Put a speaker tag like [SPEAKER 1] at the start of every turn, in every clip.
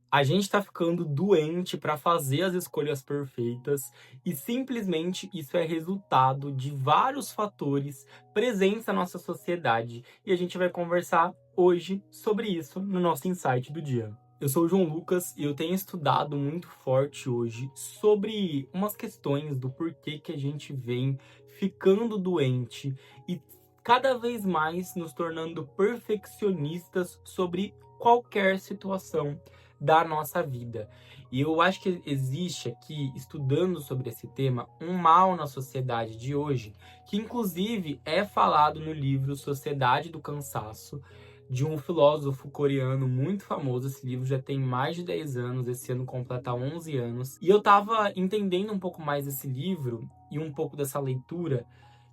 [SPEAKER 1] A gente tá ficando doente para fazer as escolhas perfeitas e simplesmente isso é resultado de vários fatores presentes na nossa sociedade. E a gente vai conversar hoje sobre isso no nosso insight do dia. Eu sou o João Lucas e eu tenho estudado muito forte hoje sobre umas questões do porquê que a gente vem ficando doente e cada vez mais nos tornando perfeccionistas sobre qualquer situação da nossa vida. E eu acho que existe aqui, estudando sobre esse tema, um mal na sociedade de hoje, que inclusive é falado no livro Sociedade do Cansaço, de um filósofo coreano muito famoso. Esse livro já tem mais de 10 anos, esse ano completa 11 anos. E eu tava entendendo um pouco mais desse livro e um pouco dessa leitura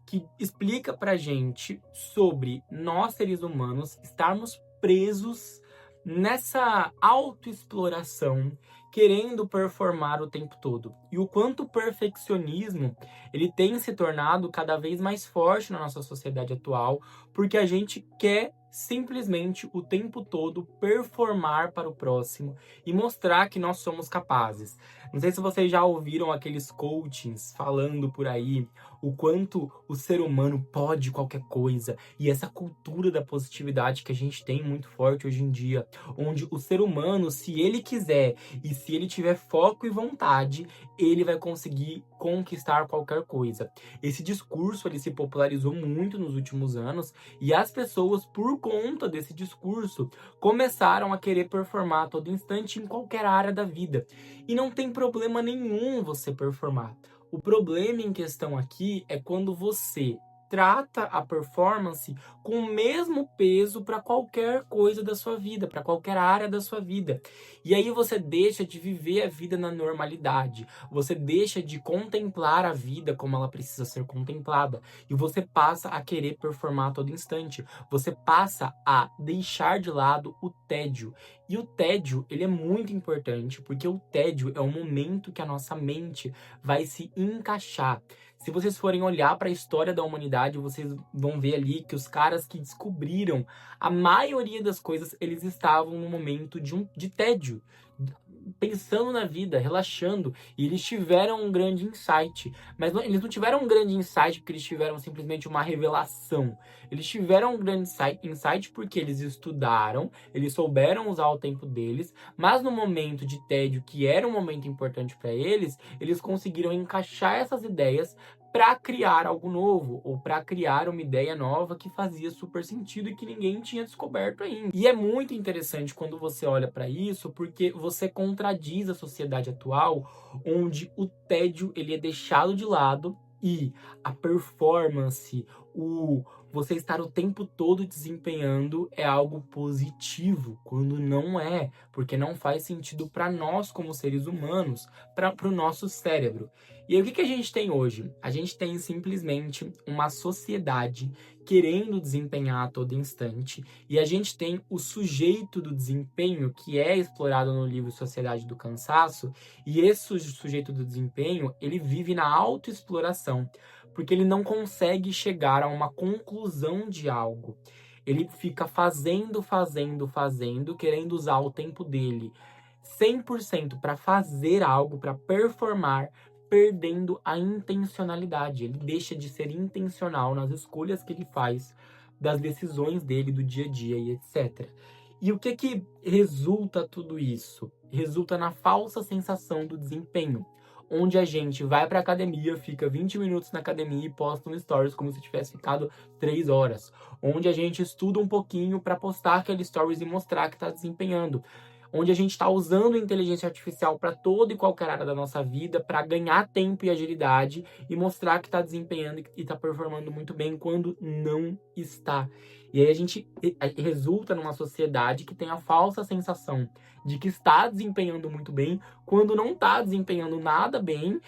[SPEAKER 1] que explica pra gente sobre nós, seres humanos, estarmos presos nessa autoexploração, querendo performar o tempo todo. E o quanto o perfeccionismo, ele tem se tornado cada vez mais forte na nossa sociedade atual, porque a gente quer simplesmente o tempo todo performar para o próximo e mostrar que nós somos capazes. Não sei se vocês já ouviram aqueles coachings falando por aí o quanto o ser humano pode qualquer coisa, e essa cultura da positividade que a gente tem muito forte hoje em dia, onde o ser humano, se ele quiser e se ele tiver foco e vontade, ele vai conseguir conquistar qualquer coisa. Esse discurso ele se popularizou muito nos últimos anos e as pessoas, por conta desse discurso, começaram a querer performar a todo instante em qualquer área da vida. E não tem problema nenhum você performar. O problema em questão aqui é quando você trata a performance com o mesmo peso para qualquer coisa da sua vida, para qualquer área da sua vida. E aí você deixa de viver a vida na normalidade, você deixa de contemplar a vida como ela precisa ser contemplada, e você passa a querer performar a todo instante. Você passa a deixar de lado o tédio. E o tédio, ele é muito importante, porque o tédio é o momento que a nossa mente vai se encaixar. Se vocês forem olhar para a história da humanidade, vocês vão ver ali que os caras que descobriram a maioria das coisas, eles estavam no momento de tédio, pensando na vida, relaxando, e eles tiveram um grande insight. Mas eles não tiveram um grande insight porque eles tiveram simplesmente uma revelação. Eles tiveram um grande insight porque eles estudaram, eles souberam usar o tempo deles, mas no momento de tédio, que era um momento importante para eles, eles conseguiram encaixar essas ideias para criar algo novo, ou para criar uma ideia nova que fazia super sentido e que ninguém tinha descoberto ainda. E é muito interessante quando você olha para isso, porque você contradiz a sociedade atual, onde o tédio ele é deixado de lado e a performance, o você estar o tempo todo desempenhando é algo positivo, quando não é, porque não faz sentido para nós como seres humanos, para o nosso cérebro. E aí, o que a gente tem hoje? A gente tem simplesmente uma sociedade querendo desempenhar a todo instante, e a gente tem o sujeito do desempenho, que é explorado no livro Sociedade do Cansaço, e esse sujeito do desempenho, ele vive na autoexploração, porque ele não consegue chegar a uma conclusão de algo. Ele fica fazendo, fazendo, fazendo, querendo usar o tempo dele 100% para fazer algo, para performar, perdendo a intencionalidade. Ele deixa de ser intencional nas escolhas que ele faz, das decisões dele do dia a dia e etc. E o que resulta tudo isso? Resulta na falsa sensação do desempenho, onde a gente vai pra academia, fica 20 minutos na academia e posta no stories como se tivesse ficado 3 horas. Onde a gente estuda um pouquinho para postar aquele stories e mostrar que tá desempenhando, onde a gente está usando a inteligência artificial para toda e qualquer área da nossa vida, para ganhar tempo e agilidade e mostrar que está desempenhando e está performando muito bem quando não está. E aí a gente resulta numa sociedade que tem a falsa sensação de que está desempenhando muito bem, quando não está desempenhando nada bem,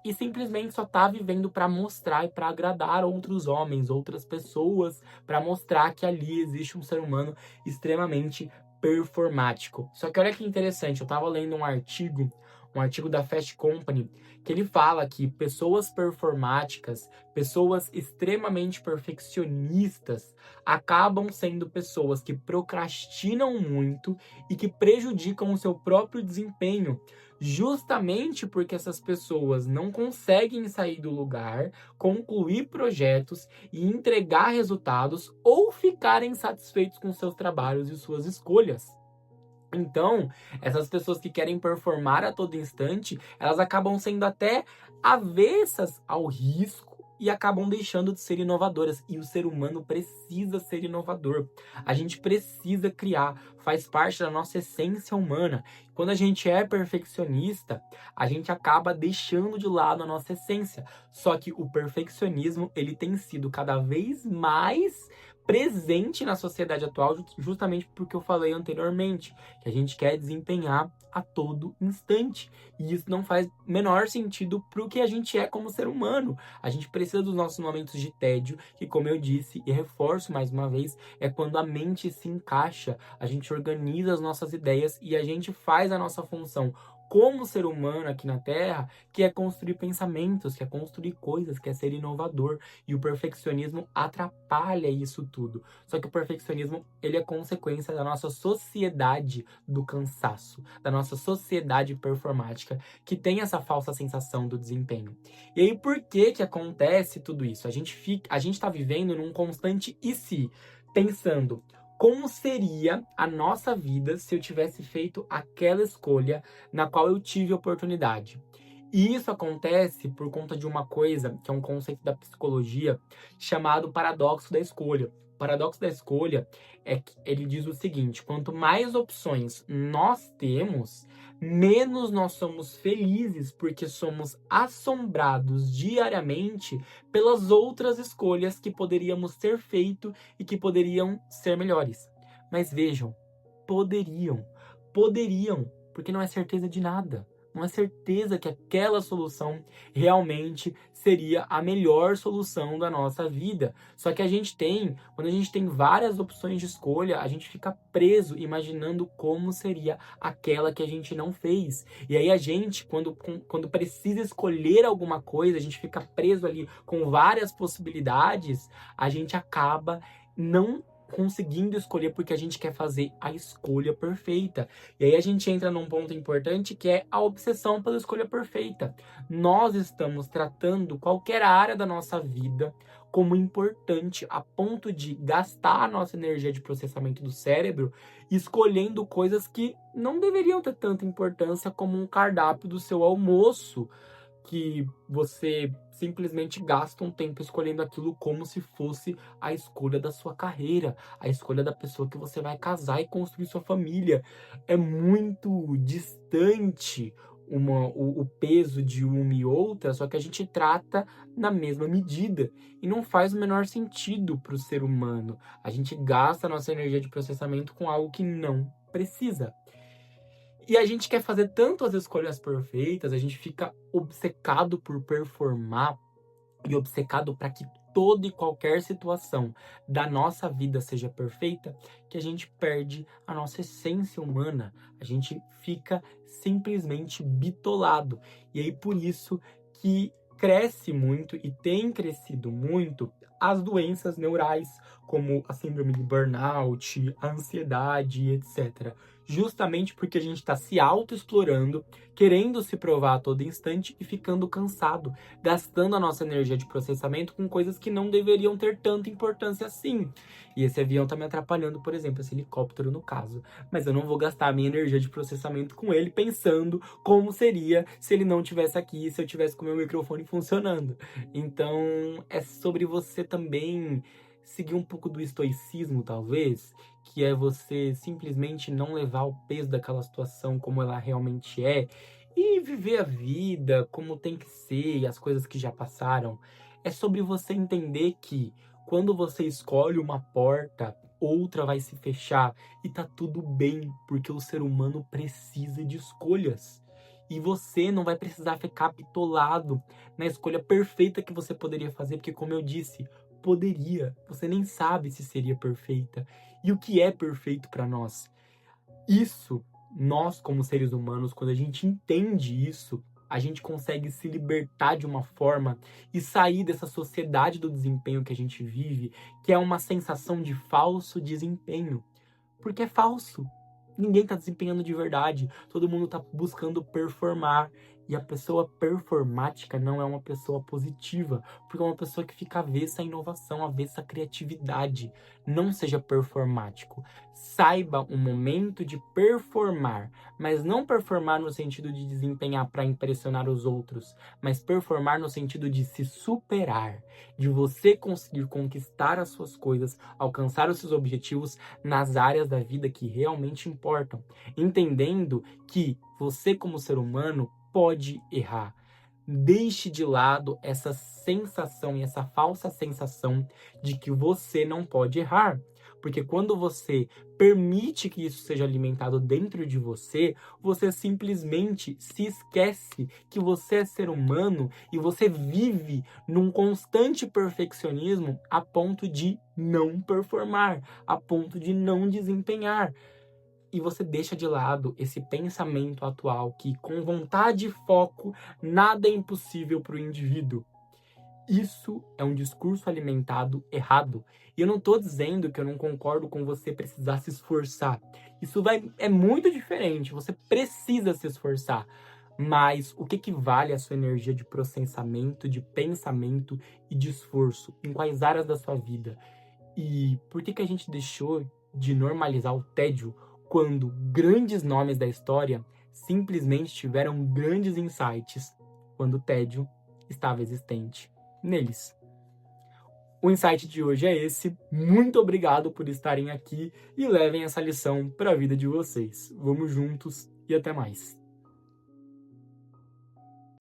[SPEAKER 1] e simplesmente só está vivendo para mostrar e para agradar outros homens, outras pessoas, para mostrar que ali existe um ser humano extremamente performático. Só que olha que interessante, eu tava lendo um artigo um artigo da Fast Company, que ele fala que pessoas performáticas, pessoas extremamente perfeccionistas, acabam sendo pessoas que procrastinam muito e que prejudicam o seu próprio desempenho, justamente porque essas pessoas não conseguem sair do lugar, concluir projetos e entregar resultados ou ficarem satisfeitos com seus trabalhos e suas escolhas. Então, essas pessoas que querem performar a todo instante, elas acabam sendo até avessas ao risco e acabam deixando de ser inovadoras. E o ser humano precisa ser inovador. A gente precisa criar, faz parte da nossa essência humana. Quando a gente é perfeccionista, a gente acaba deixando de lado a nossa essência. Só que o perfeccionismo, ele tem sido cada vez mais presente na sociedade atual, justamente porque eu falei anteriormente, que a gente quer desempenhar a todo instante. E isso não faz menor sentido pro que a gente é como ser humano. A gente precisa dos nossos momentos de tédio, que, como eu disse e reforço mais uma vez, é quando a mente se encaixa, a gente organiza as nossas ideias e a gente faz a nossa função como ser humano aqui na Terra, que é construir pensamentos, que é construir coisas, que é ser inovador. E o perfeccionismo atrapalha isso tudo. Só que o perfeccionismo, ele é consequência da nossa sociedade do cansaço, da nossa sociedade performática, que tem essa falsa sensação do desempenho. E aí, por que que acontece tudo isso? A gente tá vivendo num constante e se, pensando como seria a nossa vida se eu tivesse feito aquela escolha na qual eu tive oportunidade. E isso acontece por conta de uma coisa, que é um conceito da psicologia, chamado paradoxo da escolha. O paradoxo da escolha é que ele diz o seguinte: quanto mais opções nós temos, menos nós somos felizes, porque somos assombrados diariamente pelas outras escolhas que poderíamos ter feito e que poderiam ser melhores. Mas vejam, poderiam, poderiam, porque não é certeza de nada. Não é certeza que aquela solução realmente seria a melhor solução da nossa vida. Só que quando a gente tem várias opções de escolha, a gente fica preso imaginando como seria aquela que a gente não fez. E aí a gente, quando precisa escolher alguma coisa, a gente fica preso ali com várias possibilidades, a gente acaba não conseguindo escolher porque a gente quer fazer a escolha perfeita. E aí a gente entra num ponto importante que é a obsessão pela escolha perfeita. Nós estamos tratando qualquer área da nossa vida como importante a ponto de gastar a nossa energia de processamento do cérebro escolhendo coisas que não deveriam ter tanta importância como um cardápio do seu almoço, que você simplesmente gasta um tempo escolhendo aquilo como se fosse a escolha da sua carreira, a escolha da pessoa que você vai casar e construir sua família. É muito distante o peso de uma e outra, só que a gente trata na mesma medida. E não faz o menor sentido para o ser humano. A gente gasta a nossa energia de processamento com algo que não precisa. E a gente quer fazer tanto as escolhas perfeitas, a gente fica obcecado por performar e obcecado para que toda e qualquer situação da nossa vida seja perfeita, que a gente perde a nossa essência humana. A gente fica simplesmente bitolado. E aí por isso que cresce muito e tem crescido muito as doenças neurais, como a síndrome de burnout, a ansiedade, etc. Justamente porque a gente está se auto-explorando, querendo se provar a todo instante e ficando cansado, gastando a nossa energia de processamento com coisas que não deveriam ter tanta importância assim. E esse avião tá me atrapalhando, por exemplo, esse helicóptero no caso. Mas eu não vou gastar a minha energia de processamento com ele pensando como seria se ele não tivesse aqui, se eu tivesse com o meu microfone funcionando. Então, é sobre você também seguir um pouco do estoicismo, talvez, que é você simplesmente não levar o peso daquela situação como ela realmente é e viver a vida como tem que ser e as coisas que já passaram. É sobre você entender que quando você escolhe uma porta, outra vai se fechar e tá tudo bem, porque o ser humano precisa de escolhas. E você não vai precisar ficar bitolado na escolha perfeita que você poderia fazer, porque, como eu disse, poderia. Você nem sabe se seria perfeita. E o que é perfeito para nós? Isso nós, como seres humanos, quando a gente entende isso, a gente consegue se libertar de uma forma e sair dessa sociedade do desempenho que a gente vive, que é uma sensação de falso desempenho. Porque é falso. Ninguém está desempenhando de verdade. Todo mundo está buscando performar. E a pessoa performática não é uma pessoa positiva, porque é uma pessoa que fica avessa à inovação, avessa à criatividade. Não seja performático. Saiba o momento de performar, mas não performar no sentido de desempenhar para impressionar os outros, mas performar no sentido de se superar, de você conseguir conquistar as suas coisas, alcançar os seus objetivos nas áreas da vida que realmente importam, entendendo que você, como ser humano, pode errar. Deixe de lado essa sensação e essa falsa sensação de que você não pode errar. Porque quando você permite que isso seja alimentado dentro de você, você simplesmente se esquece que você é ser humano e você vive num constante perfeccionismo a ponto de não performar, a ponto de não desempenhar. E você deixa de lado esse pensamento atual que, com vontade e foco, nada é impossível para o indivíduo. Isso é um discurso alimentado errado. E eu não estou dizendo que eu não concordo com você precisar se esforçar. É muito diferente. Você precisa se esforçar. Mas o que vale a sua energia de processamento, de pensamento e de esforço? Em quais áreas da sua vida? E por que a gente deixou de normalizar o tédio quando grandes nomes da história simplesmente tiveram grandes insights quando o tédio estava existente neles? O insight de hoje é esse. Muito obrigado por estarem aqui e levem essa lição para a vida de vocês. Vamos juntos e até mais.